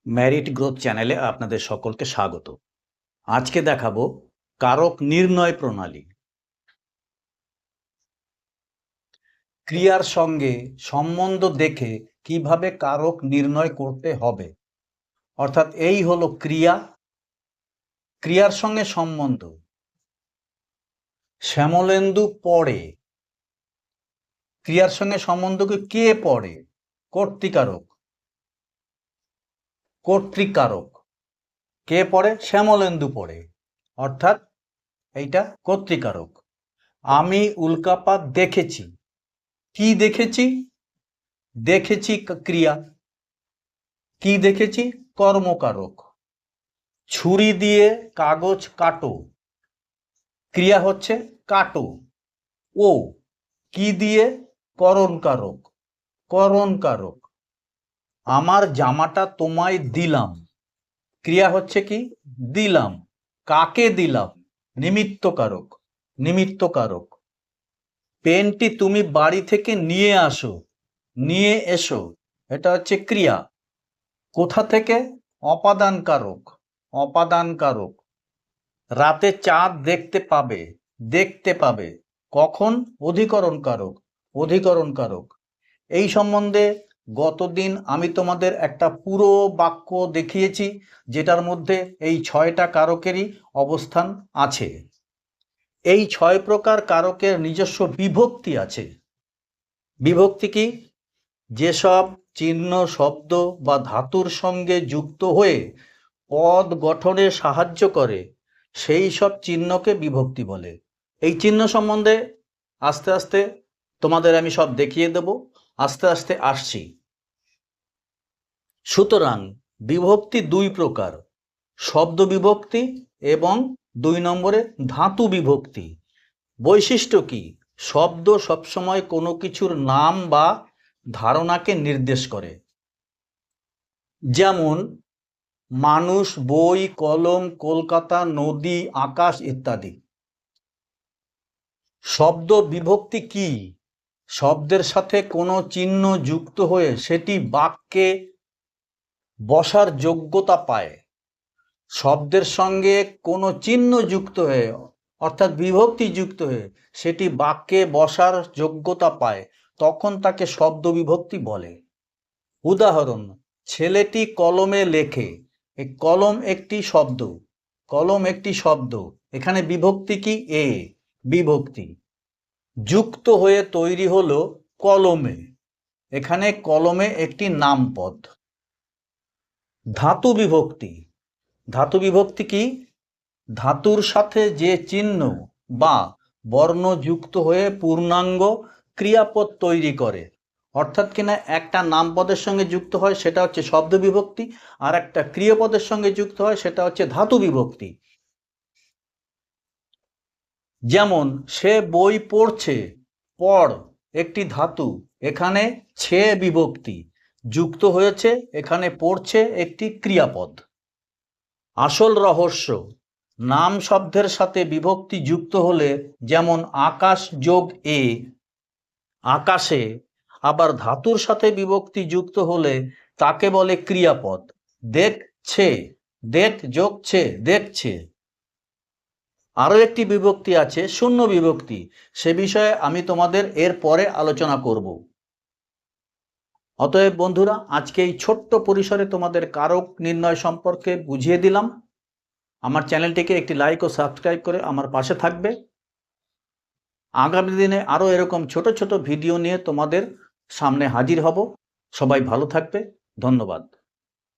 Merit growth চ্যানেলে আপনাদের সকলকে স্বাগত। আজকে দেখাবো কারক নির্ণয় প্রণালী। ক্রিয়ার সঙ্গে সম্বন্ধ দেখে কিভাবে কারক নির্ণয় করতে হবে, অর্থাৎ এই হলো ক্রিয়া, ক্রিয়ার সঙ্গে সম্বন্ধ। শ্যামলেন্দু পড়ে, ক্রিয়ার সঙ্গে সম্বন্ধকে কে পড়ে? কর্তৃকারক। কর্তৃকারক কে পড়ে? শ্যামলেন্দু পড়ে, অর্থাৎ এইটা কর্তৃকারক। আমি উল্কাপাত দেখেছি, কি দেখেছি? দেখেছি ক্রিয়া। কি দেখেছি? কর্মকারক। ছুরি দিয়ে কাগজ কাটো, ক্রিয়া হচ্ছে কাটো। ও কি দিয়ে? করণকারক। করণকারক। আমার জামাটা তোমায় দিলাম, ক্রিয়া হচ্ছে কি? দিলাম। কাকে দিলাম? নিমিত্তকারক। নিমিত্তকারক। পেনটি তুমি বাড়ি থেকে নিয়ে আসো, নিয়ে এসো, এটা হচ্ছে ক্রিয়া। কোথা থেকে? অপাদানকারক। অপাদানকারক। রাতে চাঁদ দেখতে পাবে, দেখতে পাবে, কখন? অধিকরণকারক। অধিকরণকারক। এই সম্বন্ধে গতদিন আমি তোমাদের একটা পুরো বাক্য দেখিয়েছি, যেটার মধ্যে এই 6টা কারকেরই অবস্থান আছে। এই 6 প্রকার কারকের নিজস্ব বিভক্তি আছে। বিভক্তি কি? যেসব চিহ্ন শব্দ বা ধাতুর সঙ্গে যুক্ত হয়ে পদ গঠনে সাহায্য করে সেই সব চিহ্নকে বিভক্তি বলে। এই চিহ্ন সম্বন্ধে আস্তে আস্তে তোমাদের আমি সব দেখিয়ে দেব, আস্তে আস্তে আসছি। সুতরাং বিভক্তি 2 প্রকার, শব্দ বিভক্তি এবং 2 নম্বরে ধাতু বিভক্তি। বৈশিষ্ট্য কি? শব্দ সবসময় কোনো কিছুর নাম বা ধারণাকে নির্দেশ করে, যেমন মানুষ, বই, কলম, কলকাতা, নদী, আকাশ ইত্যাদি। শব্দ বিভক্তি কি? শব্দের সাথে কোনো চিহ্ন যুক্ত হয়ে সেটি বাক্যে বসার যোগ্যতা পায়। শব্দের সঙ্গে কোনো চিহ্ন যুক্ত হয়ে, অর্থাৎ বিভক্তি যুক্ত হয়ে সেটি বাক্যে বসার যোগ্যতা পায়, তখন তাকে শব্দ বিভক্তি বলে। উদাহরণ, ছেলেটি কলমে লেখে। এই কলম একটি শব্দ, কলম একটি শব্দ, এখানে বিভক্তি কি? এ বিভক্তি। যুক্ত হয়ে তৈরি হলো কলমে, এখানে কলমে একটি নামপদ। ধাতু বিভক্তি। ধাতু বিভক্তি কি? ধাতুর সাথে যে চিহ্ন বা বর্ণ যুক্ত হয়ে পূর্ণাঙ্গ ক্রিয়াপদ তৈরি করে, অর্থাৎ কিনা একটা নামপদের সঙ্গে যুক্ত হয় সেটা হচ্ছে শব্দ বিভক্তি, আর একটা ক্রিয়াপদের সঙ্গে যুক্ত হয় সেটা হচ্ছে ধাতু বিভক্তি। যেমন সে বই পড়ছে, পড় একটি ধাতু, এখানে ছে বিভক্তি যুক্ত হয়েছে, এখানে পড়ছে একটি ক্রিয়াপদ। আসল রহস্য, নাম শব্দের সাথে বিভক্তি যুক্ত হলে, যেমন আকাশ যোগ এ আকাশে, আবার ধাতুর সাথে বিভক্তি যুক্ত হলে তাকে বলে ক্রিয়াপদ। দেখছে, দেখ যোগ ছে, দেখছে। আরও একটি বিভক্তি আছে শূন্য বিভক্তি, সে বিষয়ে আমি তোমাদের এর পরে আলোচনা করব। অতএব বন্ধুরা, আজকে এই ছোট্ট পরিসরে তোমাদের কারক নির্ণয় সম্পর্কে বুঝিয়ে দিলাম। আমার চ্যানেলটিকে একটি লাইক ও সাবস্ক্রাইব করে আমার পাশে থাকবে। আগামী দিনে আরও এরকম ছোট ছোট ভিডিও নিয়ে তোমাদের সামনে হাজির হব। সবাই ভালো থাকবে। ধন্যবাদ।